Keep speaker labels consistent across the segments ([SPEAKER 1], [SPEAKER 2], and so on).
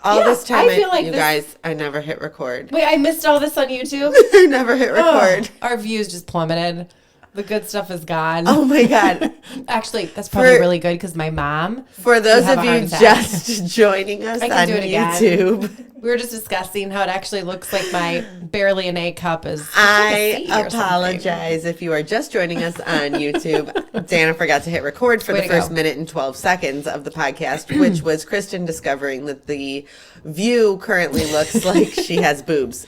[SPEAKER 1] All this time,
[SPEAKER 2] I feel like
[SPEAKER 1] you
[SPEAKER 2] this-
[SPEAKER 1] guys, I never hit record.
[SPEAKER 2] Wait, I missed all this on YouTube?
[SPEAKER 1] I never hit record.
[SPEAKER 2] Our views just plummeted. The good stuff is gone.
[SPEAKER 1] Oh my God.
[SPEAKER 2] Actually, that's probably really good because my mom.
[SPEAKER 1] For those
[SPEAKER 2] have
[SPEAKER 1] of
[SPEAKER 2] a heart
[SPEAKER 1] you
[SPEAKER 2] attack.
[SPEAKER 1] just joining us
[SPEAKER 2] I can
[SPEAKER 1] on
[SPEAKER 2] do it again.
[SPEAKER 1] YouTube,
[SPEAKER 2] We were just discussing how it actually looks like my barely an A cup is.
[SPEAKER 1] I
[SPEAKER 2] like a C or something.
[SPEAKER 1] apologize if you are just joining us on YouTube. Dana forgot to hit record for
[SPEAKER 2] Way
[SPEAKER 1] the
[SPEAKER 2] to
[SPEAKER 1] first
[SPEAKER 2] go.
[SPEAKER 1] minute and 12 seconds of the podcast, which was Kristen discovering that the view currently looks like she has boobs.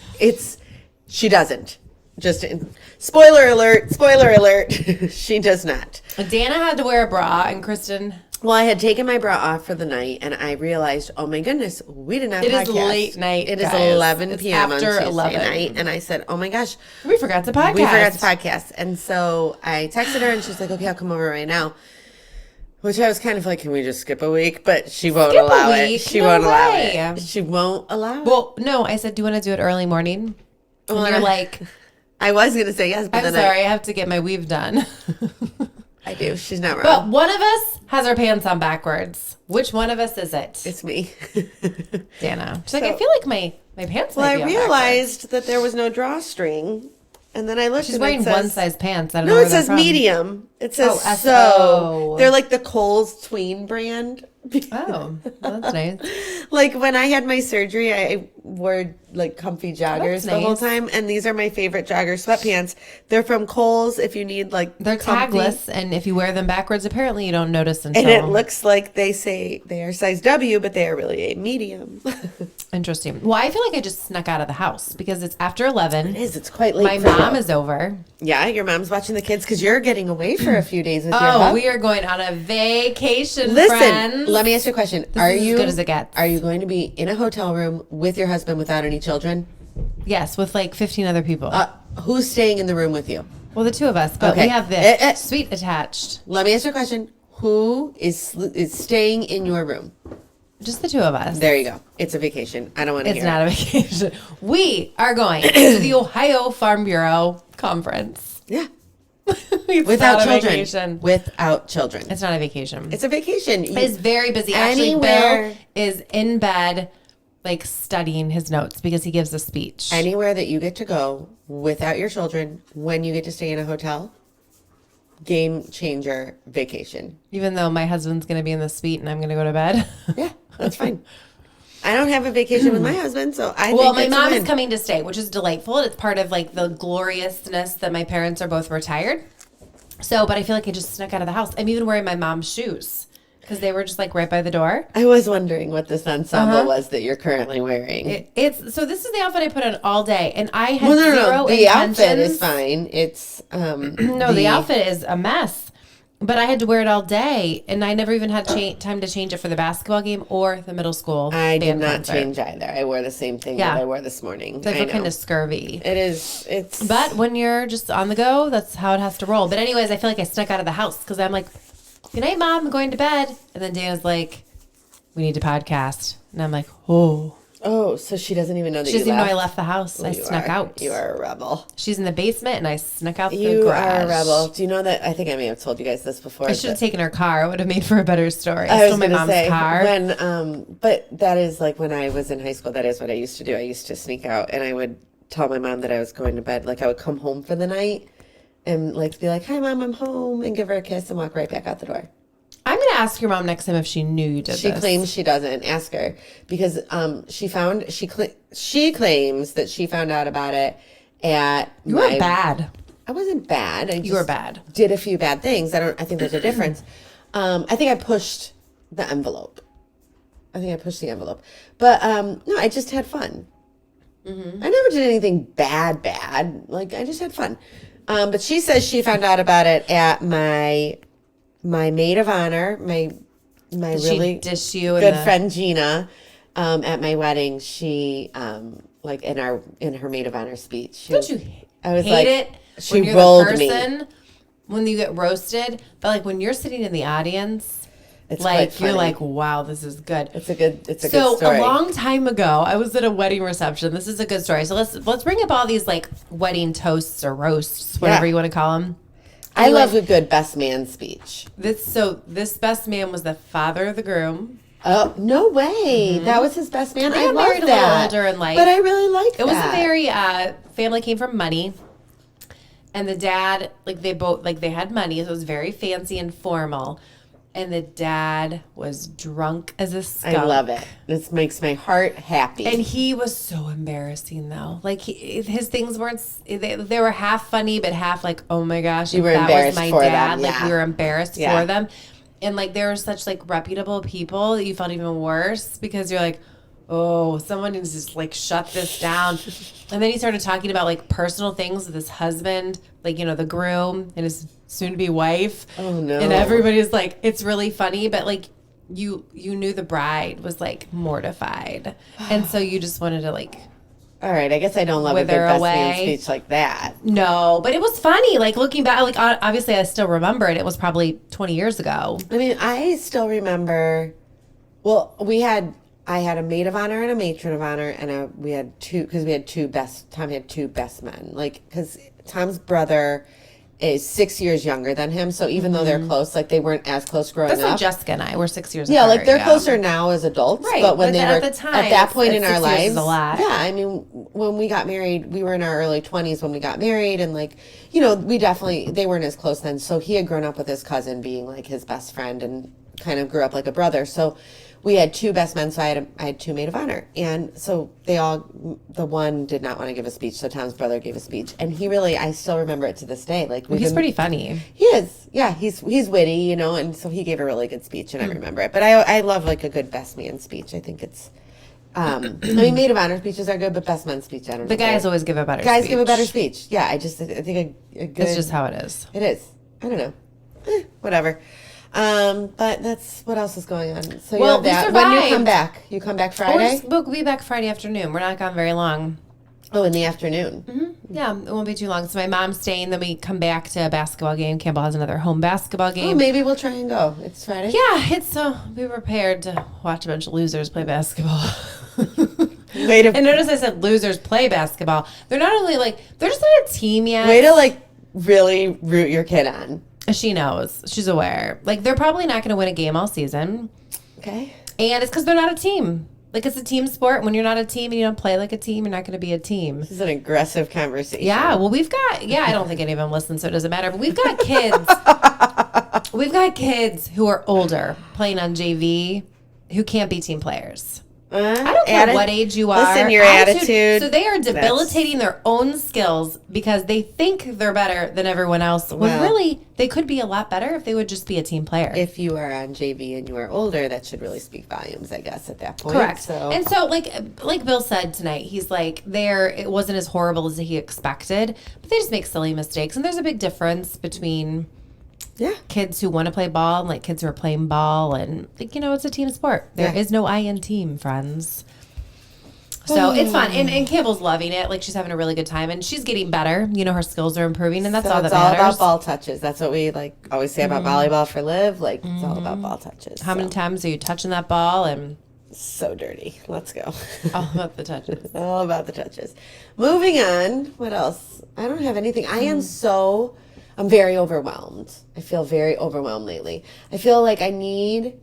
[SPEAKER 1] She doesn't. Just spoiler alert, she does not.
[SPEAKER 2] Dana had to wear a bra, and Kristen.
[SPEAKER 1] Well, I had taken my bra off for the night, and I realized, oh my goodness, we didn't have
[SPEAKER 2] It
[SPEAKER 1] podcast.
[SPEAKER 2] is late night,
[SPEAKER 1] It is
[SPEAKER 2] guys.
[SPEAKER 1] 11
[SPEAKER 2] It's
[SPEAKER 1] p.m. on
[SPEAKER 2] after
[SPEAKER 1] Tuesday
[SPEAKER 2] 11.
[SPEAKER 1] night, and I said, oh my gosh,
[SPEAKER 2] We forgot to podcast.
[SPEAKER 1] we forgot to podcast. And so I texted her, and she's like, okay, I'll come over right now. Which I was kind of like, can we just skip a week? But she won't
[SPEAKER 2] Skip a
[SPEAKER 1] allow it.
[SPEAKER 2] week?
[SPEAKER 1] She
[SPEAKER 2] No
[SPEAKER 1] won't allow
[SPEAKER 2] way.
[SPEAKER 1] it. She won't allow it.
[SPEAKER 2] Well, no, I said, do you want to do it early morning? And
[SPEAKER 1] Well,
[SPEAKER 2] you're
[SPEAKER 1] I-
[SPEAKER 2] like,
[SPEAKER 1] I was going to say yes, but
[SPEAKER 2] I'm
[SPEAKER 1] then
[SPEAKER 2] sorry, I have to get my weave done.
[SPEAKER 1] I do. She's not
[SPEAKER 2] But
[SPEAKER 1] wrong.
[SPEAKER 2] one of us has our pants on backwards. Which one of us is it?
[SPEAKER 1] It's me.
[SPEAKER 2] Dana. She's like,
[SPEAKER 1] So-
[SPEAKER 2] I feel like my pants
[SPEAKER 1] Well,
[SPEAKER 2] might
[SPEAKER 1] I
[SPEAKER 2] be on backwards.
[SPEAKER 1] realized that there was no drawstring. And then I looked
[SPEAKER 2] She's
[SPEAKER 1] and
[SPEAKER 2] wearing
[SPEAKER 1] it says,
[SPEAKER 2] one size pants. I don't know
[SPEAKER 1] No,
[SPEAKER 2] where
[SPEAKER 1] it
[SPEAKER 2] they're
[SPEAKER 1] says
[SPEAKER 2] from.
[SPEAKER 1] medium. It says
[SPEAKER 2] Oh,
[SPEAKER 1] so.
[SPEAKER 2] S-O.
[SPEAKER 1] They're like the Kohl's tween brand.
[SPEAKER 2] Oh, well, that's nice.
[SPEAKER 1] Like when I had my surgery, I wore like comfy joggers
[SPEAKER 2] That's
[SPEAKER 1] the whole
[SPEAKER 2] nice.
[SPEAKER 1] time, and these are my favorite jogger sweatpants. They're from Kohl's. If you need like
[SPEAKER 2] They're
[SPEAKER 1] comfy-
[SPEAKER 2] tagless, and if you wear them backwards, apparently you don't notice until.
[SPEAKER 1] and it looks like they say they are size W, but they are really a medium.
[SPEAKER 2] Interesting. Well, I feel like I just snuck out of the house because it's after 11.
[SPEAKER 1] It is. It's quite late.
[SPEAKER 2] My
[SPEAKER 1] for
[SPEAKER 2] mom
[SPEAKER 1] you.
[SPEAKER 2] is over.
[SPEAKER 1] Yeah, your mom's watching the kids because you're getting away for a few days with your
[SPEAKER 2] Oh,
[SPEAKER 1] hub.
[SPEAKER 2] we are going on a vacation,
[SPEAKER 1] Listen,
[SPEAKER 2] friends.
[SPEAKER 1] let me ask you a question. Are
[SPEAKER 2] is as
[SPEAKER 1] you
[SPEAKER 2] good as it gets.
[SPEAKER 1] Are you going to be in a hotel room with your husband without any children?
[SPEAKER 2] Yes, with like 15 other people.
[SPEAKER 1] Who's staying in the room with you?
[SPEAKER 2] Well, the two of us, but
[SPEAKER 1] Okay.
[SPEAKER 2] we have this
[SPEAKER 1] Eh, eh.
[SPEAKER 2] suite attached.
[SPEAKER 1] Let me ask you a question. Who is staying in your room?
[SPEAKER 2] Just the two of us.
[SPEAKER 1] There you go. It's a vacation. I don't want to
[SPEAKER 2] It's
[SPEAKER 1] hear
[SPEAKER 2] not
[SPEAKER 1] it.
[SPEAKER 2] a vacation. We are going to the Ohio Farm Bureau conference.
[SPEAKER 1] Yeah.
[SPEAKER 2] It's
[SPEAKER 1] Without
[SPEAKER 2] not a
[SPEAKER 1] children.
[SPEAKER 2] vacation.
[SPEAKER 1] Without children.
[SPEAKER 2] It's not a vacation.
[SPEAKER 1] It's a vacation.
[SPEAKER 2] It's very busy. Actually,
[SPEAKER 1] Anywhere-
[SPEAKER 2] Bill is in bed, like studying his notes because he gives a speech.
[SPEAKER 1] Anywhere that you get to go without your children when you get to stay in a hotel, game changer vacation.
[SPEAKER 2] Even though my husband's going to be in the suite and I'm going to go to bed.
[SPEAKER 1] Yeah, that's fine. I don't have a vacation with my husband, so I
[SPEAKER 2] Well,
[SPEAKER 1] think
[SPEAKER 2] my
[SPEAKER 1] it's a
[SPEAKER 2] mom is
[SPEAKER 1] win.
[SPEAKER 2] coming to stay, which is delightful. It's part of like the gloriousness that my parents are both retired. So, but I feel like I just snuck out of the house. I'm even wearing my mom's shoes because they were just like right by the door.
[SPEAKER 1] I was wondering what this ensemble was that you're currently wearing.
[SPEAKER 2] It's so this is the outfit I put on all day, and I had
[SPEAKER 1] well,
[SPEAKER 2] zero
[SPEAKER 1] no. The
[SPEAKER 2] intentions.
[SPEAKER 1] outfit is fine. It's
[SPEAKER 2] No, the outfit is a mess. But I had to wear it all day, and I never even had time to change it for the basketball game or the middle school.
[SPEAKER 1] I did
[SPEAKER 2] band
[SPEAKER 1] not
[SPEAKER 2] concert.
[SPEAKER 1] change either. I wore the same thing
[SPEAKER 2] Yeah.
[SPEAKER 1] that I wore this morning.
[SPEAKER 2] So I feel
[SPEAKER 1] know.
[SPEAKER 2] kind of scurvy.
[SPEAKER 1] It is. It's.
[SPEAKER 2] But when you're just on the go, that's how it has to roll. But anyways, I feel like I snuck out of the house because I'm like, "Good night, Mom. I'm going to bed." And then Dana's like, "We need to podcast," and I'm like, "Oh."
[SPEAKER 1] Oh, so she doesn't even know that
[SPEAKER 2] She doesn't
[SPEAKER 1] you
[SPEAKER 2] even know
[SPEAKER 1] left.
[SPEAKER 2] I left the house. I
[SPEAKER 1] You
[SPEAKER 2] snuck
[SPEAKER 1] are-
[SPEAKER 2] out.
[SPEAKER 1] You are a rebel.
[SPEAKER 2] She's in the basement, and I snuck out the
[SPEAKER 1] You
[SPEAKER 2] garage.
[SPEAKER 1] are a rebel. Do you know that? I think I may have told you guys this before.
[SPEAKER 2] I should have
[SPEAKER 1] that-
[SPEAKER 2] taken her car. It would have made for a better story. I
[SPEAKER 1] I was
[SPEAKER 2] stole my
[SPEAKER 1] gonna
[SPEAKER 2] mom's
[SPEAKER 1] say
[SPEAKER 2] car.
[SPEAKER 1] when, but that is like when I was in high school. That is what I used to do. I used to sneak out, and I would tell my mom that I was going to bed. Like I would come home for the night, and like be like, "Hi, Mom, I'm home," and give her a kiss and walk right back out the door.
[SPEAKER 2] I'm going to ask your mom next time if she knew you did
[SPEAKER 1] She
[SPEAKER 2] this.
[SPEAKER 1] claims she doesn't. Ask her because she claims that she found out about it at
[SPEAKER 2] You were bad.
[SPEAKER 1] I wasn't bad. I
[SPEAKER 2] You were
[SPEAKER 1] just
[SPEAKER 2] bad.
[SPEAKER 1] Did a few bad things. I think there's a difference. I think I pushed the envelope. But no, I just had fun.
[SPEAKER 2] Mm-hmm.
[SPEAKER 1] I never did anything bad. Like I just had fun. But she says she found out about it at my maid of honor, my
[SPEAKER 2] Did
[SPEAKER 1] really
[SPEAKER 2] she dish you
[SPEAKER 1] good
[SPEAKER 2] in the,
[SPEAKER 1] friend Gina. At my wedding, she like in her maid of honor speech. She
[SPEAKER 2] Don't
[SPEAKER 1] was-
[SPEAKER 2] you
[SPEAKER 1] I was
[SPEAKER 2] hate
[SPEAKER 1] like,
[SPEAKER 2] it
[SPEAKER 1] she
[SPEAKER 2] when you're
[SPEAKER 1] rolled
[SPEAKER 2] the
[SPEAKER 1] me.
[SPEAKER 2] person when you get roasted? But like when you're sitting in the audience,
[SPEAKER 1] It's
[SPEAKER 2] like
[SPEAKER 1] quite
[SPEAKER 2] you're
[SPEAKER 1] funny.
[SPEAKER 2] like, wow, this is good.
[SPEAKER 1] It's a good
[SPEAKER 2] So
[SPEAKER 1] story.
[SPEAKER 2] a long time ago, I was at a wedding reception. This is a good story. So let's bring up all these like wedding toasts or roasts, whatever
[SPEAKER 1] Yeah.
[SPEAKER 2] you want to call them.
[SPEAKER 1] I love a good best man speech.
[SPEAKER 2] This best man was the father of the groom.
[SPEAKER 1] Oh, no way. That was his best man.
[SPEAKER 2] They
[SPEAKER 1] I
[SPEAKER 2] got
[SPEAKER 1] love
[SPEAKER 2] married a
[SPEAKER 1] that.
[SPEAKER 2] little older in life.
[SPEAKER 1] But I really like
[SPEAKER 2] It was
[SPEAKER 1] that.
[SPEAKER 2] a very family came from money, and the dad they had money, so it was very fancy and formal, and the dad was drunk as a skunk.
[SPEAKER 1] I love it. This makes my heart happy.
[SPEAKER 2] And he was so embarrassing though. Like his things weren't they were half funny but half like, oh my gosh,
[SPEAKER 1] You were
[SPEAKER 2] that
[SPEAKER 1] embarrassed
[SPEAKER 2] was my
[SPEAKER 1] for
[SPEAKER 2] dad.
[SPEAKER 1] them,
[SPEAKER 2] Like
[SPEAKER 1] yeah.
[SPEAKER 2] we were embarrassed
[SPEAKER 1] Yeah.
[SPEAKER 2] for them. And like they were such like reputable people that you felt even worse because you're like, oh, someone needs to just like shut this down. And then he started talking about like personal things with his husband, like, you know, the groom and his soon to be wife.
[SPEAKER 1] Oh, no.
[SPEAKER 2] And everybody's like, it's really funny, but like you knew the bride was like mortified. And so you just wanted to like,
[SPEAKER 1] All right, I guess I don't love a good
[SPEAKER 2] Wither
[SPEAKER 1] best man
[SPEAKER 2] away.
[SPEAKER 1] speech like that.
[SPEAKER 2] no, but it was funny. Like looking back, like obviously I still remember it. It was probably 20 years ago.
[SPEAKER 1] I mean, I still remember. Well, I had a maid of honor and a matron of honor, and we had two Tom had two best men. Like, because Tom's brother is 6 years younger than him, so even though they're close, like they weren't as close growing
[SPEAKER 2] That's
[SPEAKER 1] up.
[SPEAKER 2] like Jessica and I. We're 6 years
[SPEAKER 1] Yeah,
[SPEAKER 2] apart.
[SPEAKER 1] like they're closer now as adults,
[SPEAKER 2] Right,
[SPEAKER 1] but when
[SPEAKER 2] but
[SPEAKER 1] they
[SPEAKER 2] at
[SPEAKER 1] were
[SPEAKER 2] the time,
[SPEAKER 1] at that point in
[SPEAKER 2] it's
[SPEAKER 1] our
[SPEAKER 2] 6 years
[SPEAKER 1] lives,
[SPEAKER 2] is a lot.
[SPEAKER 1] yeah. I mean, when we got married, we were in our early 20s when we got married, and like, you know, they weren't as close then. So he had grown up with his cousin being like his best friend, and kind of grew up like a brother. So we had two best men, so I had two maid of honor, and so the one did not want to give a speech, so Tom's brother gave a speech, and I still remember it to this day. Like
[SPEAKER 2] He's pretty funny.
[SPEAKER 1] he is. Yeah, he's witty, you know, and so he gave a really good speech, and I remember it. But I love like a good best man speech. I think it's I mean, maid of honor speeches are good, but best man speech, I don't know.
[SPEAKER 2] The guys always give a better
[SPEAKER 1] Guys
[SPEAKER 2] speech.
[SPEAKER 1] give a better speech. Yeah, I think a good
[SPEAKER 2] It's just how it is.
[SPEAKER 1] it is. I don't know. Whatever. But that's what else is going on. So
[SPEAKER 2] Well,
[SPEAKER 1] you have
[SPEAKER 2] we
[SPEAKER 1] that. When you
[SPEAKER 2] survived.
[SPEAKER 1] come back? You come back Friday?
[SPEAKER 2] We'll be back Friday afternoon. We're not gone very long.
[SPEAKER 1] Oh, in the afternoon.
[SPEAKER 2] Yeah, it won't be too long. So my mom's staying, then we come back to a basketball game. Campbell has another home basketball
[SPEAKER 1] Oh,
[SPEAKER 2] game.
[SPEAKER 1] maybe we'll try and go. It's Friday.
[SPEAKER 2] Yeah, it's be prepared to watch a bunch of losers play basketball.
[SPEAKER 1] Way to
[SPEAKER 2] And notice I said losers play basketball. They're not only like they're just not a team yet.
[SPEAKER 1] way to like really root your kid on.
[SPEAKER 2] She knows. She's aware. Like they're probably not going to win a game all season,
[SPEAKER 1] Okay.
[SPEAKER 2] and it's because they're not a team. Like it's a team sport. When you're not a team and you don't play like a team, you're not going to be a team.
[SPEAKER 1] This is an aggressive conversation.
[SPEAKER 2] Yeah, well, we've got, I don't think any of them listen, so it doesn't matter. But we've got kids. We've got kids who are older playing on JV who can't be team players. I don't care what age you are.
[SPEAKER 1] Listen, your attitude.
[SPEAKER 2] So they are debilitating their own skills because they think they're better than everyone else. When
[SPEAKER 1] Well-
[SPEAKER 2] really, they could be a lot better if they would just be a team player.
[SPEAKER 1] If you are on JV and you are older, that should really speak volumes, I guess, at that point.
[SPEAKER 2] Correct.
[SPEAKER 1] So.
[SPEAKER 2] And so, like Bill said tonight, he's like, it wasn't as horrible as he expected, but they just make silly mistakes. And there's a big difference between
[SPEAKER 1] yeah.
[SPEAKER 2] kids who want to play ball and like kids who are playing ball, and like, it's a team sport. There
[SPEAKER 1] Yeah.
[SPEAKER 2] is no I in team, friends. So it's fun, and Campbell's loving it. Like she's having a really good time, and she's getting better. Her skills are improving, and that's all that
[SPEAKER 1] it's all
[SPEAKER 2] matters. Mm-hmm.
[SPEAKER 1] about ball touches. That's what we like always say about volleyball for Liv. Like it's all about ball touches.
[SPEAKER 2] How many times are you touching that ball? And
[SPEAKER 1] So dirty. Let's go.
[SPEAKER 2] all about the touches.
[SPEAKER 1] All about the touches. Moving on. What else? I don't have anything. I'm very overwhelmed. I feel very overwhelmed lately. I feel like I need.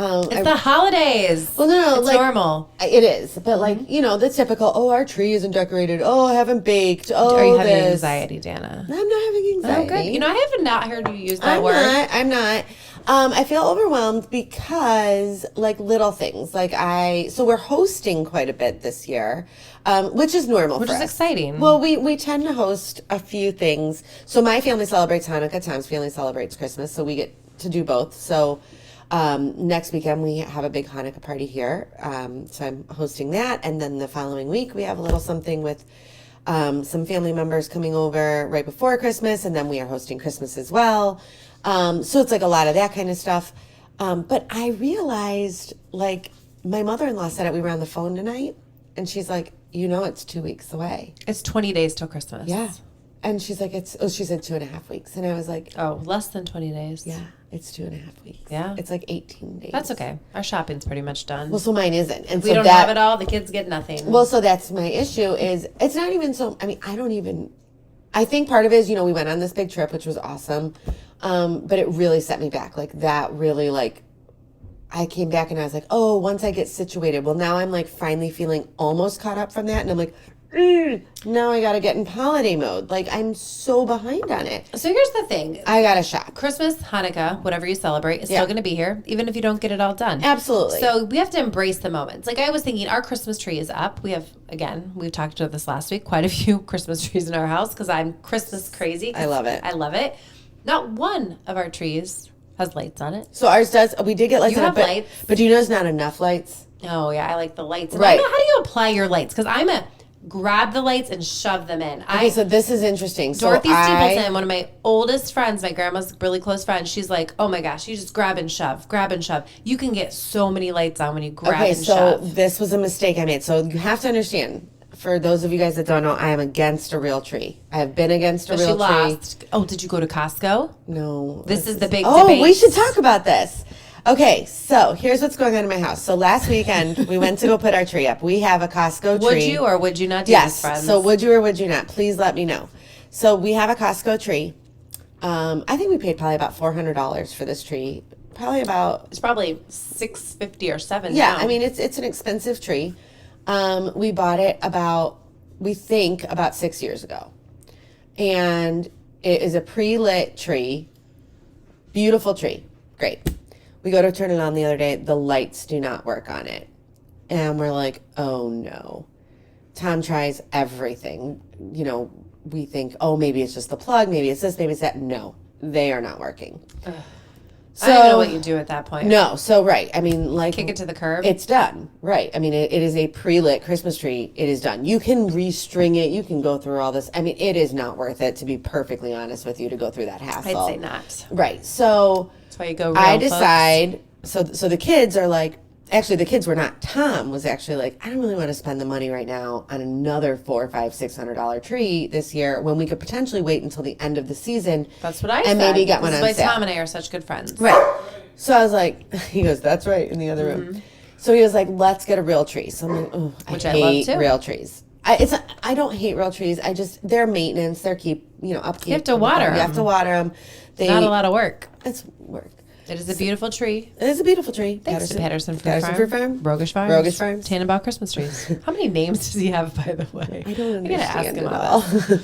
[SPEAKER 2] It's the holidays.
[SPEAKER 1] Well, no,
[SPEAKER 2] it's
[SPEAKER 1] like,
[SPEAKER 2] normal.
[SPEAKER 1] It is, but like the typical. Oh, our tree isn't decorated. Oh, I haven't baked. Oh,
[SPEAKER 2] Are you having
[SPEAKER 1] this.
[SPEAKER 2] anxiety, Dana?
[SPEAKER 1] I'm not having anxiety.
[SPEAKER 2] Oh, good. I have not heard you use that word.
[SPEAKER 1] I'm not. I feel overwhelmed because like little things. So we're hosting quite a bit this year, which is normal
[SPEAKER 2] Which
[SPEAKER 1] for
[SPEAKER 2] is
[SPEAKER 1] us.
[SPEAKER 2] exciting.
[SPEAKER 1] Well, we tend to host a few things. So my family celebrates Hanukkah. Tom's family celebrates Christmas. So we get to do both. So next weekend we have a big Hanukkah party here. So I'm hosting that. And then the following week we have a little something with some family members coming over right before Christmas. And then we are hosting Christmas as well. So it's like a lot of that kind of stuff. But I realized like my mother-in-law said it. We were on the phone tonight and she's like, it's 2 weeks away.
[SPEAKER 2] It's 20 days till Christmas.
[SPEAKER 1] Yeah. And she's like, she said 2.5 weeks. And I was like,
[SPEAKER 2] Oh, less than 20 days.
[SPEAKER 1] yeah, it's 2.5 weeks.
[SPEAKER 2] Yeah.
[SPEAKER 1] It's like 18 days.
[SPEAKER 2] That's okay. Our shopping's pretty much done.
[SPEAKER 1] Well, so mine isn't. And
[SPEAKER 2] we
[SPEAKER 1] so
[SPEAKER 2] don't have it all. The kids get nothing.
[SPEAKER 1] Well, so that's my issue is it's not even so, I think part of it is, we went on this big trip, which was awesome. But it really set me back. Like that really I came back and I was like, oh, once I get situated. Well, now I'm like finally feeling almost caught up from that. And I'm like, now I got to get in holiday mode. Like, I'm so behind on it.
[SPEAKER 2] So here's the thing.
[SPEAKER 1] I got to shop.
[SPEAKER 2] Christmas, Hanukkah, whatever you celebrate, is
[SPEAKER 1] Yeah.
[SPEAKER 2] still going to be here, even if you don't get it all done.
[SPEAKER 1] Absolutely.
[SPEAKER 2] So we have to embrace the moments. Like I was thinking, our Christmas tree is up. We have, again, we've talked about this last week, quite a few Christmas trees in our house because I'm Christmas crazy.
[SPEAKER 1] I love it.
[SPEAKER 2] I love it. Not one of our trees has lights on it.
[SPEAKER 1] So ours does. We did get lights
[SPEAKER 2] You
[SPEAKER 1] on it,
[SPEAKER 2] have lights.
[SPEAKER 1] but do you know there's not enough lights?
[SPEAKER 2] Oh, yeah, I like the lights. And
[SPEAKER 1] Right.
[SPEAKER 2] I know, how do you apply your lights? Because I'm a grab the lights and shove them in.
[SPEAKER 1] Okay, so this is interesting.
[SPEAKER 2] Dorothy
[SPEAKER 1] so
[SPEAKER 2] Stapleton, one of my oldest friends, my grandma's really close friend, she's like, oh my gosh, you just grab and shove. You can get so many lights on when you grab
[SPEAKER 1] Okay,
[SPEAKER 2] and
[SPEAKER 1] so
[SPEAKER 2] shove.
[SPEAKER 1] this was a mistake I made. So you have to understand, for those of you guys that don't know, I am against a real tree. I have been against a
[SPEAKER 2] But she
[SPEAKER 1] real tree.
[SPEAKER 2] lost. Oh, did you go to Costco?
[SPEAKER 1] No.
[SPEAKER 2] This is the big
[SPEAKER 1] Oh,
[SPEAKER 2] debate.
[SPEAKER 1] we should talk about this. Okay, so here's what's going on in my house. So last weekend, we went to go put our tree up. We have a Costco tree.
[SPEAKER 2] Would you or would you not do
[SPEAKER 1] Yes.
[SPEAKER 2] this, friends?
[SPEAKER 1] So would you or would you not? Please let me know. So we have a Costco tree. I think we paid probably about $400 for this tree. Probably about
[SPEAKER 2] It's probably $650 or $7.
[SPEAKER 1] yeah.
[SPEAKER 2] now.
[SPEAKER 1] I mean it's an expensive tree. We bought it about 6 years ago, and it is a pre-lit tree. Beautiful tree, great. We go to turn it on the other day. The lights do not work on it, and we're like, oh no. Tom tries everything. You know, we think, oh, maybe it's just the plug, maybe it's this, maybe it's that. No, they are not working.
[SPEAKER 2] I don't even know what you do at that point.
[SPEAKER 1] No, so right. I mean, like,
[SPEAKER 2] Kick it to the curb.
[SPEAKER 1] it's done. Right. I mean, it is a pre-lit Christmas tree. It is done. You can restring it. You can go through all this. I mean, it is not worth it, to be perfectly honest with you, to go through that hassle.
[SPEAKER 2] I'd say not.
[SPEAKER 1] Right. So
[SPEAKER 2] That's why you go real,
[SPEAKER 1] I
[SPEAKER 2] folks.
[SPEAKER 1] decide. So the kids are like, actually, the kids were not. Tom was actually like, I don't really want to spend the money right now on another $400, $500, $600 tree this year when we could potentially wait until the end of the season.
[SPEAKER 2] That's what I
[SPEAKER 1] and
[SPEAKER 2] said.
[SPEAKER 1] maybe get one
[SPEAKER 2] This
[SPEAKER 1] on
[SPEAKER 2] is why
[SPEAKER 1] sale.
[SPEAKER 2] Tom and I are such good friends.
[SPEAKER 1] Right. So I was like, he goes, that's right, in the other room. So he was like, let's get a real tree. So I'm like, oh,
[SPEAKER 2] Which
[SPEAKER 1] I
[SPEAKER 2] I love
[SPEAKER 1] hate
[SPEAKER 2] too.
[SPEAKER 1] real trees. I don't hate real trees. I just, their maintenance, their upkeep.
[SPEAKER 2] You have to water
[SPEAKER 1] You have to water them.
[SPEAKER 2] Not a lot of work.
[SPEAKER 1] It's work.
[SPEAKER 2] It is a beautiful tree.
[SPEAKER 1] It is a beautiful tree.
[SPEAKER 2] Thanks to Patterson Fruit
[SPEAKER 1] Fruit
[SPEAKER 2] Farm.
[SPEAKER 1] Farm.
[SPEAKER 2] Rogish Farms.
[SPEAKER 1] Rogish Farms.
[SPEAKER 2] Tannenbaum Christmas trees. How many names does he have, by the way?
[SPEAKER 1] I don't
[SPEAKER 2] gotta ask
[SPEAKER 1] understand
[SPEAKER 2] him
[SPEAKER 1] it
[SPEAKER 2] all
[SPEAKER 1] all.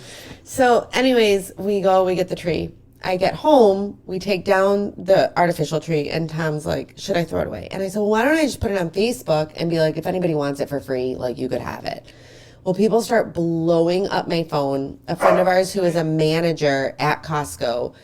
[SPEAKER 1] So anyways, we get the tree. I get home, we take down the artificial tree, and Tom's like, should I throw it away? And I said, well, why don't I just put it on Facebook and be like, if anybody wants it for free, like, you could have it. Well, people start blowing up my phone. A friend of ours who is a manager at Costco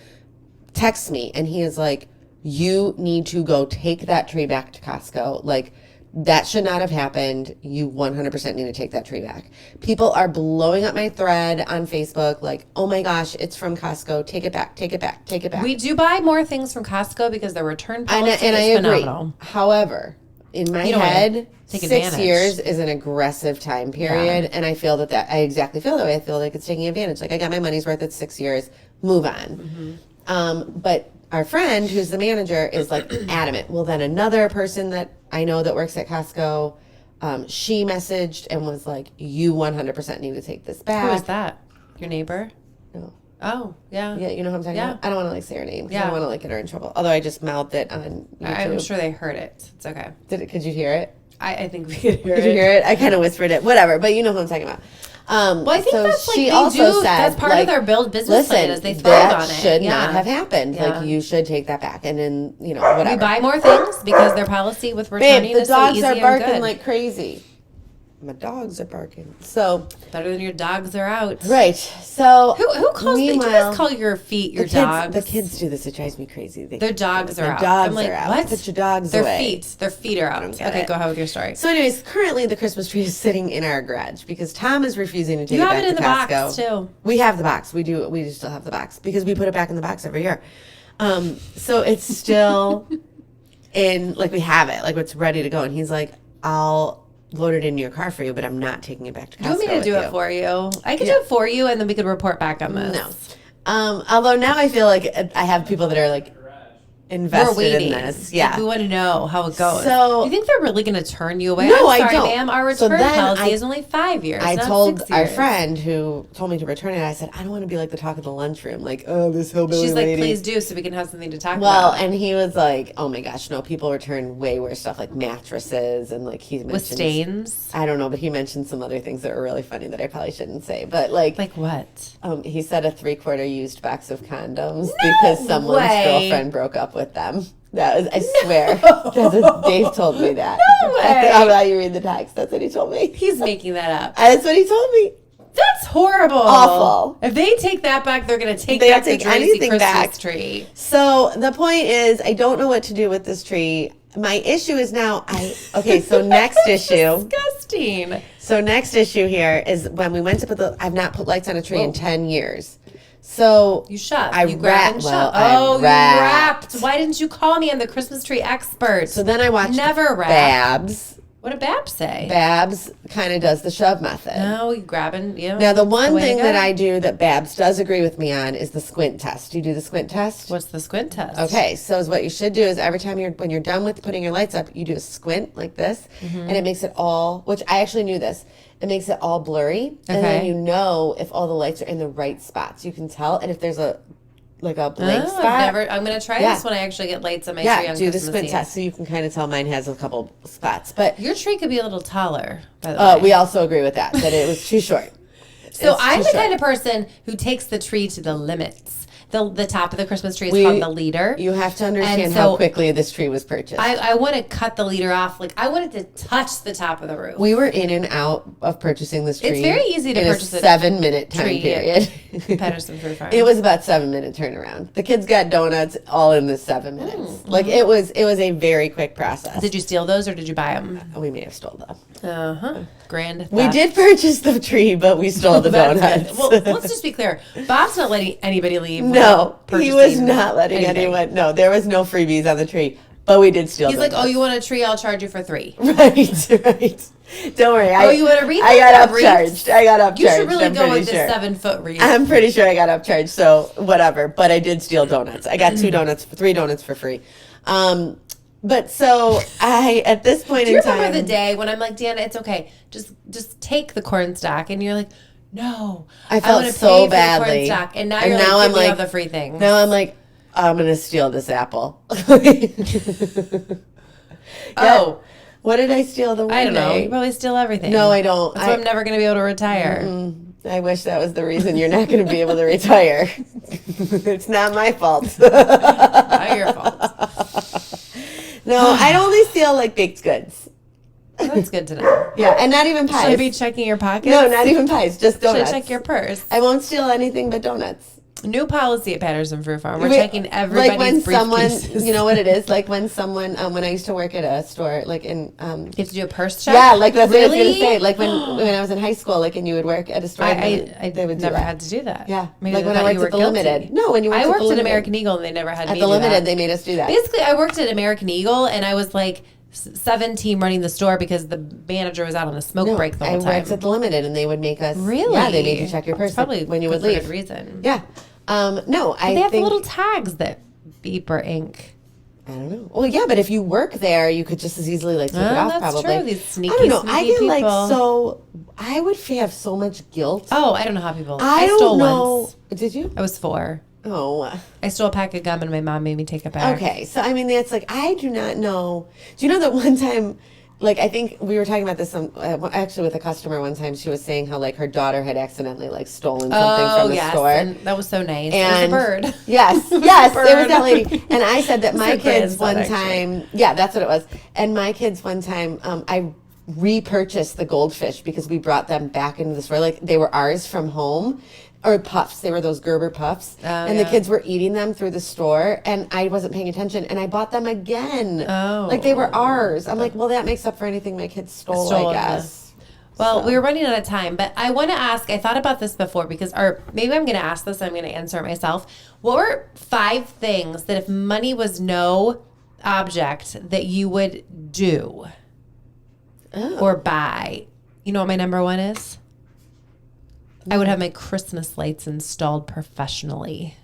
[SPEAKER 1] texts me, and he is like, you need to go take that tree back to Costco. Like, that should not have happened. You 100% need to take that tree back. People are blowing up my thread on Facebook like, oh my gosh, it's from Costco. Take it back, take it back, take it back.
[SPEAKER 2] We do buy more things from Costco because their return policy
[SPEAKER 1] and I
[SPEAKER 2] is
[SPEAKER 1] agree.
[SPEAKER 2] phenomenal.
[SPEAKER 1] However, in my
[SPEAKER 2] You don't wanna
[SPEAKER 1] head,
[SPEAKER 2] take
[SPEAKER 1] 6
[SPEAKER 2] advantage.
[SPEAKER 1] years is an aggressive time period. And I feel that I exactly feel that way. I feel like it's taking advantage. Like, I got my money's worth at 6 years. Move on. But our friend, who's the manager, is like adamant. Well, then another person that I know that works at Costco, she messaged and was like, you 100% need to take this back.
[SPEAKER 2] Who is that? Your neighbor?
[SPEAKER 1] No.
[SPEAKER 2] Oh, yeah.
[SPEAKER 1] Yeah, you know who I'm talking
[SPEAKER 2] Yeah.
[SPEAKER 1] about? I don't want to like say her name because I
[SPEAKER 2] Yeah.
[SPEAKER 1] don't want to like get her in trouble. Although I just mouthed it on YouTube.
[SPEAKER 2] I'm sure they heard it. It's okay.
[SPEAKER 1] Could you hear it?
[SPEAKER 2] I think we could hear
[SPEAKER 1] Did you
[SPEAKER 2] it.
[SPEAKER 1] hear it? I kind of whispered it. Whatever, but you know who I'm talking about.
[SPEAKER 2] Well, I think
[SPEAKER 1] so
[SPEAKER 2] that's like
[SPEAKER 1] she
[SPEAKER 2] they
[SPEAKER 1] also
[SPEAKER 2] do.
[SPEAKER 1] said,
[SPEAKER 2] That's part
[SPEAKER 1] like,
[SPEAKER 2] of their business
[SPEAKER 1] listen,
[SPEAKER 2] plan is they thrive
[SPEAKER 1] that
[SPEAKER 2] on it.
[SPEAKER 1] should
[SPEAKER 2] Yeah.
[SPEAKER 1] not have happened.
[SPEAKER 2] Yeah.
[SPEAKER 1] Like, you should take that back, and then whatever.
[SPEAKER 2] We buy more things because their policy with
[SPEAKER 1] Babe,
[SPEAKER 2] returning
[SPEAKER 1] the
[SPEAKER 2] is so
[SPEAKER 1] dogs
[SPEAKER 2] easy
[SPEAKER 1] are
[SPEAKER 2] and
[SPEAKER 1] barking
[SPEAKER 2] good.
[SPEAKER 1] like crazy. My dogs are barking. So
[SPEAKER 2] Better than your dogs are out.
[SPEAKER 1] right. So
[SPEAKER 2] Who calls? Do you
[SPEAKER 1] meanwhile,
[SPEAKER 2] guys call your feet your
[SPEAKER 1] the kids,
[SPEAKER 2] dogs?
[SPEAKER 1] The kids do this. It drives me crazy.
[SPEAKER 2] Their dogs are
[SPEAKER 1] Their
[SPEAKER 2] out.
[SPEAKER 1] dogs
[SPEAKER 2] I'm like,
[SPEAKER 1] are out.
[SPEAKER 2] what?
[SPEAKER 1] Put your dogs
[SPEAKER 2] Their
[SPEAKER 1] away.
[SPEAKER 2] Their feet are out.
[SPEAKER 1] get
[SPEAKER 2] Okay,
[SPEAKER 1] it.
[SPEAKER 2] go ahead with your story.
[SPEAKER 1] So, anyways, currently the Christmas tree is sitting in our garage because Tom is refusing to take
[SPEAKER 2] You
[SPEAKER 1] it
[SPEAKER 2] have
[SPEAKER 1] back
[SPEAKER 2] it in
[SPEAKER 1] to
[SPEAKER 2] the
[SPEAKER 1] Costco.
[SPEAKER 2] box too.
[SPEAKER 1] We have the box. We do. We still have the box because we put it back in the box every year. So it's still in, like, we have it, like, it's ready to go. And he's like, I'll load it in your car for you, but I'm not taking it back to Costco.
[SPEAKER 2] Do you want me to
[SPEAKER 1] with
[SPEAKER 2] do
[SPEAKER 1] you.
[SPEAKER 2] it for you? I could
[SPEAKER 1] Yeah.
[SPEAKER 2] do it for you, and then we could report back on this.
[SPEAKER 1] No. Although now I feel like I have people that are like, invested in this. Yeah.
[SPEAKER 2] Like, we want to know how it goes.
[SPEAKER 1] So-
[SPEAKER 2] you think they're really going to turn you away?
[SPEAKER 1] No,
[SPEAKER 2] I'm
[SPEAKER 1] I
[SPEAKER 2] sorry,
[SPEAKER 1] don't.
[SPEAKER 2] ma'am. Our
[SPEAKER 1] So
[SPEAKER 2] return
[SPEAKER 1] then
[SPEAKER 2] policy is only 5 years.
[SPEAKER 1] I
[SPEAKER 2] not
[SPEAKER 1] told
[SPEAKER 2] 6
[SPEAKER 1] our
[SPEAKER 2] years.
[SPEAKER 1] friend who told me to return it, I said, I don't want to be like the talk of the lunchroom. Like, oh, this hillbilly
[SPEAKER 2] She's like,
[SPEAKER 1] lady.
[SPEAKER 2] please do, so we can have something to talk
[SPEAKER 1] Well,
[SPEAKER 2] about.
[SPEAKER 1] and he was like, oh my gosh, no, people return way worse stuff like mattresses and like he mentioned.
[SPEAKER 2] With stains.
[SPEAKER 1] I don't know, but he mentioned some other things that were really funny that I probably shouldn't say. But like
[SPEAKER 2] What?
[SPEAKER 1] he said a 3/4 used box of condoms because someone's
[SPEAKER 2] way.
[SPEAKER 1] girlfriend broke up with them. That was, I swear. That's what Dave told me that.
[SPEAKER 2] No way.
[SPEAKER 1] I'll let you read the text. That's what he told me.
[SPEAKER 2] He's making that up.
[SPEAKER 1] That's what he told me.
[SPEAKER 2] That's horrible.
[SPEAKER 1] Awful.
[SPEAKER 2] If they take that back, they're going to take
[SPEAKER 1] They'll
[SPEAKER 2] back the
[SPEAKER 1] take
[SPEAKER 2] Tracy
[SPEAKER 1] anything
[SPEAKER 2] Christmas
[SPEAKER 1] back.
[SPEAKER 2] tree.
[SPEAKER 1] So the point is, I don't know what to do with this tree. My issue is now, so next issue.
[SPEAKER 2] Disgusting.
[SPEAKER 1] So next issue here is when we went to I've not put lights on a tree in 10 years. So
[SPEAKER 2] You shut.
[SPEAKER 1] I
[SPEAKER 2] You grab and
[SPEAKER 1] well,
[SPEAKER 2] shut.
[SPEAKER 1] I
[SPEAKER 2] Oh, you
[SPEAKER 1] wrapped.
[SPEAKER 2] wrapped. Why didn't you call me? I'm the Christmas tree expert.
[SPEAKER 1] So then I watched
[SPEAKER 2] Never wrap.
[SPEAKER 1] Babs.
[SPEAKER 2] What did Babs say?
[SPEAKER 1] Babs kind of does the shove method.
[SPEAKER 2] No, you grabbing. Yeah.
[SPEAKER 1] Now, the one
[SPEAKER 2] way to
[SPEAKER 1] thing
[SPEAKER 2] go.
[SPEAKER 1] that I do that Babs does agree with me on is the squint test. You do the squint test?
[SPEAKER 2] What's the squint test?
[SPEAKER 1] Okay, so is what you should do is every time when you're done with putting your lights up, you do a squint like this,
[SPEAKER 2] Mm-hmm.
[SPEAKER 1] and it makes it all, which I actually knew this, it makes it all blurry, and then
[SPEAKER 2] Okay.
[SPEAKER 1] you know if all the lights are in the right spots. You can tell, and if there's a blank
[SPEAKER 2] Oh,
[SPEAKER 1] spot,
[SPEAKER 2] I'm going to try
[SPEAKER 1] Yeah.
[SPEAKER 2] this when I actually get lights on my tree
[SPEAKER 1] yeah,
[SPEAKER 2] on
[SPEAKER 1] do the
[SPEAKER 2] Christmas
[SPEAKER 1] squint
[SPEAKER 2] Eve.
[SPEAKER 1] test so you can kind of tell mine has a couple spots. But
[SPEAKER 2] Your tree could be a little taller, by the way.
[SPEAKER 1] we also agree with that it was too short.
[SPEAKER 2] So
[SPEAKER 1] It's
[SPEAKER 2] I'm
[SPEAKER 1] too
[SPEAKER 2] the
[SPEAKER 1] short.
[SPEAKER 2] kind of person who takes the tree to the limits. The top of the Christmas tree is called the leader.
[SPEAKER 1] You have to understand
[SPEAKER 2] And
[SPEAKER 1] how
[SPEAKER 2] so
[SPEAKER 1] quickly this tree was purchased.
[SPEAKER 2] I want to cut the leader off. Like, I want it to touch the top of the roof.
[SPEAKER 1] We were in and out of purchasing this tree.
[SPEAKER 2] It's very easy to
[SPEAKER 1] in
[SPEAKER 2] purchase
[SPEAKER 1] a
[SPEAKER 2] a
[SPEAKER 1] 7-minute time
[SPEAKER 2] tree
[SPEAKER 1] period.
[SPEAKER 2] Patterson Fruit Farm.
[SPEAKER 1] It was about 7-minute turnaround. The kids got donuts all in the 7 minutes. Like it was a very quick process.
[SPEAKER 2] Did you steal those or did you buy them?
[SPEAKER 1] We may have stole them.
[SPEAKER 2] Uh-huh. Grand
[SPEAKER 1] We
[SPEAKER 2] theft.
[SPEAKER 1] did purchase the tree, but we stole the
[SPEAKER 2] That's
[SPEAKER 1] donuts.
[SPEAKER 2] good. Well, let's just be clear. Bob's not letting anybody leave.
[SPEAKER 1] No,
[SPEAKER 2] without
[SPEAKER 1] he was
[SPEAKER 2] purchasing
[SPEAKER 1] not letting
[SPEAKER 2] anything.
[SPEAKER 1] anyone. No, there was no freebies on the tree, but we did steal.
[SPEAKER 2] He's like, oh,
[SPEAKER 1] donuts.
[SPEAKER 2] you want a tree? I'll charge you for 3.
[SPEAKER 1] Right. Don't worry.
[SPEAKER 2] Oh, you want a wreath?
[SPEAKER 1] I got
[SPEAKER 2] A wreath?
[SPEAKER 1] upcharged. I got upcharged.
[SPEAKER 2] You should really
[SPEAKER 1] I'm
[SPEAKER 2] go
[SPEAKER 1] pretty
[SPEAKER 2] with
[SPEAKER 1] sure.
[SPEAKER 2] the 7-foot wreath.
[SPEAKER 1] I'm pretty sure I got upcharged, so whatever. But I did steal donuts. I got 3 donuts for free. But so I, at this point
[SPEAKER 2] Do you
[SPEAKER 1] in time,
[SPEAKER 2] remember the day when I'm like, Deanna, it's okay. Just take the corn stalk. And you're like, no.
[SPEAKER 1] I felt
[SPEAKER 2] wanna
[SPEAKER 1] so
[SPEAKER 2] pay for the
[SPEAKER 1] badly.
[SPEAKER 2] corn stalk. And now
[SPEAKER 1] And
[SPEAKER 2] you're
[SPEAKER 1] now
[SPEAKER 2] like,
[SPEAKER 1] I'm
[SPEAKER 2] give me all
[SPEAKER 1] like-
[SPEAKER 2] the free things.
[SPEAKER 1] now I'm like, I'm gonna steal this apple.
[SPEAKER 2] Oh.
[SPEAKER 1] What did I steal the one
[SPEAKER 2] I don't know.
[SPEAKER 1] day?
[SPEAKER 2] You probably steal everything.
[SPEAKER 1] No, I don't.
[SPEAKER 2] That's why I'm never going to be able to retire.
[SPEAKER 1] I wish that was the reason you're not going to be able to retire. It's not my fault.
[SPEAKER 2] Not your fault.
[SPEAKER 1] No, I'd only steal like baked goods.
[SPEAKER 2] That's good to know.
[SPEAKER 1] Yeah, and not even
[SPEAKER 2] Should I
[SPEAKER 1] pies.
[SPEAKER 2] be checking your pockets?
[SPEAKER 1] No, not even pies. Just
[SPEAKER 2] Should I
[SPEAKER 1] donuts.
[SPEAKER 2] check your purse?
[SPEAKER 1] I won't steal anything but donuts.
[SPEAKER 2] New policy at Patterson Fruit Farm. We're
[SPEAKER 1] Wait,
[SPEAKER 2] checking everybody's
[SPEAKER 1] like when someone,
[SPEAKER 2] briefcases.
[SPEAKER 1] you know what it is? Like when someone, when I used to work at a store, like in,
[SPEAKER 2] You have to do a purse check?
[SPEAKER 1] yeah, like that's what I was gonna
[SPEAKER 2] Really?
[SPEAKER 1] say. Like when I was in high school, like and you would work at a store.
[SPEAKER 2] I
[SPEAKER 1] they would do
[SPEAKER 2] never
[SPEAKER 1] that.
[SPEAKER 2] had to do that.
[SPEAKER 1] Yeah,
[SPEAKER 2] Maybe
[SPEAKER 1] like
[SPEAKER 2] they
[SPEAKER 1] when I
[SPEAKER 2] thought
[SPEAKER 1] worked
[SPEAKER 2] you were
[SPEAKER 1] at the
[SPEAKER 2] guilty.
[SPEAKER 1] Limited. No, when you worked
[SPEAKER 2] I
[SPEAKER 1] at
[SPEAKER 2] worked
[SPEAKER 1] the
[SPEAKER 2] at
[SPEAKER 1] Limited.
[SPEAKER 2] American Eagle and they never had
[SPEAKER 1] At
[SPEAKER 2] me
[SPEAKER 1] the
[SPEAKER 2] do
[SPEAKER 1] Limited,
[SPEAKER 2] that.
[SPEAKER 1] they made us do that.
[SPEAKER 2] Basically, I worked at American Eagle and I was like 17 running the store because the manager was out on a smoke
[SPEAKER 1] No,
[SPEAKER 2] break the
[SPEAKER 1] I
[SPEAKER 2] whole time.
[SPEAKER 1] worked at the Limited, and they would make us.
[SPEAKER 2] Really?
[SPEAKER 1] Yeah, they made you check your
[SPEAKER 2] That's
[SPEAKER 1] purse
[SPEAKER 2] probably
[SPEAKER 1] when you would
[SPEAKER 2] for
[SPEAKER 1] leave.
[SPEAKER 2] good reason.
[SPEAKER 1] Yeah. No, I
[SPEAKER 2] They have
[SPEAKER 1] think
[SPEAKER 2] little tags that beep or ink.
[SPEAKER 1] I don't know. Well, yeah, but if you work there, you could just as easily like take it
[SPEAKER 2] Oh,
[SPEAKER 1] off.
[SPEAKER 2] that's
[SPEAKER 1] Probably.
[SPEAKER 2] true. These sneaky,
[SPEAKER 1] I don't know. I
[SPEAKER 2] sneaky
[SPEAKER 1] get like
[SPEAKER 2] people.
[SPEAKER 1] so. I would have so much guilt.
[SPEAKER 2] Oh, I don't know how people.
[SPEAKER 1] I
[SPEAKER 2] stole
[SPEAKER 1] don't know.
[SPEAKER 2] once.
[SPEAKER 1] Did you?
[SPEAKER 2] I was 4.
[SPEAKER 1] Oh.
[SPEAKER 2] I stole a pack of gum and my mom made me take it back.
[SPEAKER 1] Okay. So I mean, that's like I do not know. Do you know that one time? Like I think we were talking about this actually with a customer one time. She was saying how like her daughter had accidentally like stolen something
[SPEAKER 2] Oh,
[SPEAKER 1] from the
[SPEAKER 2] yes.
[SPEAKER 1] store.
[SPEAKER 2] And that was so nice.
[SPEAKER 1] And
[SPEAKER 2] it was a bird.
[SPEAKER 1] Yes, yes, it was
[SPEAKER 2] bird.
[SPEAKER 1] that lady. And I said that my
[SPEAKER 2] It's her
[SPEAKER 1] kids one
[SPEAKER 2] grandson,
[SPEAKER 1] time, yeah, that's what it was. And my kids one time, I repurchased the goldfish because we brought them back into the store. Like they were ours from home. Or puffs. They were those Gerber puffs. And the
[SPEAKER 2] yeah.
[SPEAKER 1] kids were eating them through the store and I wasn't paying attention and I bought them again.
[SPEAKER 2] Oh.
[SPEAKER 1] Like they were ours. I'm like, well, that makes up for anything my kids stole,
[SPEAKER 2] Stole,
[SPEAKER 1] I
[SPEAKER 2] yeah.
[SPEAKER 1] guess.
[SPEAKER 2] Well,
[SPEAKER 1] So.
[SPEAKER 2] we were running out of time, but I want to ask. I thought about this before because, or maybe I'm going to ask this. And I'm going to answer it myself. What were 5 things that, if money was no object, that you would do or buy? You know what my number 1 is? I would have my Christmas lights installed professionally.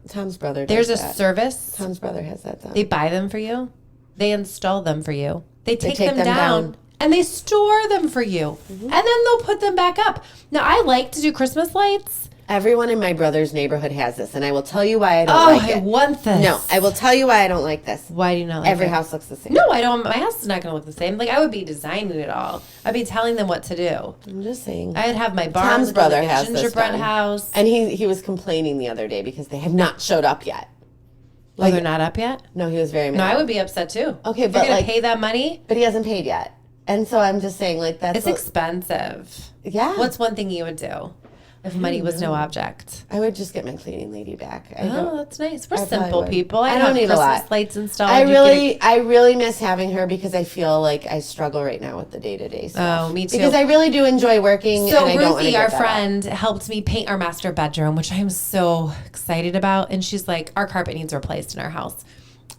[SPEAKER 1] Tom's brother does
[SPEAKER 2] There's a
[SPEAKER 1] that.
[SPEAKER 2] service.
[SPEAKER 1] Tom's brother has that done.
[SPEAKER 2] They buy them for you. They install them for you. They take
[SPEAKER 1] take
[SPEAKER 2] them
[SPEAKER 1] them
[SPEAKER 2] down,
[SPEAKER 1] down.
[SPEAKER 2] and they store them for you. And then they'll put them back up. Now, I like to do Christmas lights.
[SPEAKER 1] Everyone in my brother's neighborhood has this, and I will tell you why I don't
[SPEAKER 2] Oh,
[SPEAKER 1] like
[SPEAKER 2] I
[SPEAKER 1] it.
[SPEAKER 2] want this.
[SPEAKER 1] No, I will tell you why I don't like this.
[SPEAKER 2] Why do you not like
[SPEAKER 1] Every
[SPEAKER 2] it?
[SPEAKER 1] house looks the same.
[SPEAKER 2] No, I don't. My house is not going to look the same. Like, I would be designing it all. I'd be telling them what to do.
[SPEAKER 1] I'm just saying.
[SPEAKER 2] I'd have my barn
[SPEAKER 1] Tom's
[SPEAKER 2] look
[SPEAKER 1] brother
[SPEAKER 2] like a
[SPEAKER 1] has this
[SPEAKER 2] gingerbread
[SPEAKER 1] done.
[SPEAKER 2] house.
[SPEAKER 1] And he was complaining the other day because they have not showed up yet.
[SPEAKER 2] Oh, they're not up yet?
[SPEAKER 1] No, he was very mad.
[SPEAKER 2] No, I would be upset too.
[SPEAKER 1] Okay,
[SPEAKER 2] If
[SPEAKER 1] but,
[SPEAKER 2] you're going
[SPEAKER 1] like-
[SPEAKER 2] to pay that money,
[SPEAKER 1] But he hasn't paid yet. And so I'm just saying, like, that's...
[SPEAKER 2] it's expensive.
[SPEAKER 1] yeah.
[SPEAKER 2] What's one thing you would do if money was no object?
[SPEAKER 1] I would just get my cleaning lady back. I
[SPEAKER 2] Oh,
[SPEAKER 1] don't...
[SPEAKER 2] that's nice. We're
[SPEAKER 1] I probably
[SPEAKER 2] simple
[SPEAKER 1] would.
[SPEAKER 2] people.
[SPEAKER 1] I
[SPEAKER 2] I'd
[SPEAKER 1] don't
[SPEAKER 2] have
[SPEAKER 1] need a
[SPEAKER 2] Christmas
[SPEAKER 1] lot.
[SPEAKER 2] lights installed.
[SPEAKER 1] I
[SPEAKER 2] You'd get
[SPEAKER 1] I really miss having her because I feel like I struggle right now with the day-to-day stuff.
[SPEAKER 2] Oh, me too.
[SPEAKER 1] Because I really do enjoy working,
[SPEAKER 2] So
[SPEAKER 1] and I don't want to
[SPEAKER 2] Ruthie,
[SPEAKER 1] get
[SPEAKER 2] our
[SPEAKER 1] that up.
[SPEAKER 2] friend, helped me paint our master bedroom, which I am so excited about. And she's like, our carpet needs replaced in our house.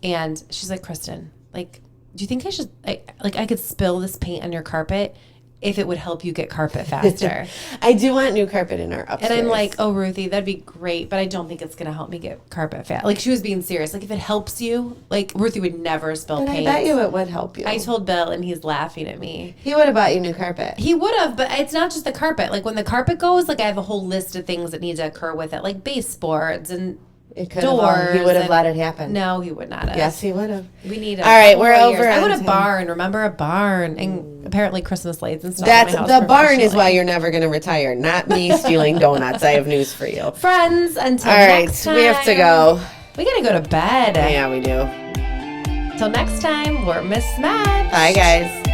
[SPEAKER 2] And she's like, Kristen, like, do you think I should, I could spill this paint on your carpet if it would help you get carpet faster?
[SPEAKER 1] I do want new carpet in our upstairs.
[SPEAKER 2] And I'm like, oh, Ruthie, that'd be great, but I don't think it's going to help me get carpet fast. Like, she was being serious. Like, if it helps you, like, Ruthie would never spill
[SPEAKER 1] But I
[SPEAKER 2] paint.
[SPEAKER 1] bet you it would help you.
[SPEAKER 2] I told Bill, and he's laughing at me.
[SPEAKER 1] He would have bought you new carpet.
[SPEAKER 2] He would have, but it's not just the carpet. Like, when the carpet goes, like, I have a whole list of things that need to occur with it, like baseboards and
[SPEAKER 1] It could
[SPEAKER 2] doors.
[SPEAKER 1] have. He would have
[SPEAKER 2] and-
[SPEAKER 1] let it happen.
[SPEAKER 2] No, he would not have.
[SPEAKER 1] Yes, he would have.
[SPEAKER 2] We need
[SPEAKER 1] All right,
[SPEAKER 2] couple
[SPEAKER 1] we're
[SPEAKER 2] more
[SPEAKER 1] over
[SPEAKER 2] years. I
[SPEAKER 1] on
[SPEAKER 2] want a
[SPEAKER 1] time.
[SPEAKER 2] barn. Remember a barn? And apparently Christmas lights and stuff.
[SPEAKER 1] That's
[SPEAKER 2] in my house
[SPEAKER 1] the barn is
[SPEAKER 2] professionally.
[SPEAKER 1] why you're never going to retire. Not me stealing donuts. I have news for you.
[SPEAKER 2] Friends, until
[SPEAKER 1] All right,
[SPEAKER 2] next time.
[SPEAKER 1] we have to go.
[SPEAKER 2] We gotta go to bed.
[SPEAKER 1] Yeah, we do.
[SPEAKER 2] Till next time, we're Miss Match.
[SPEAKER 1] Bye, guys.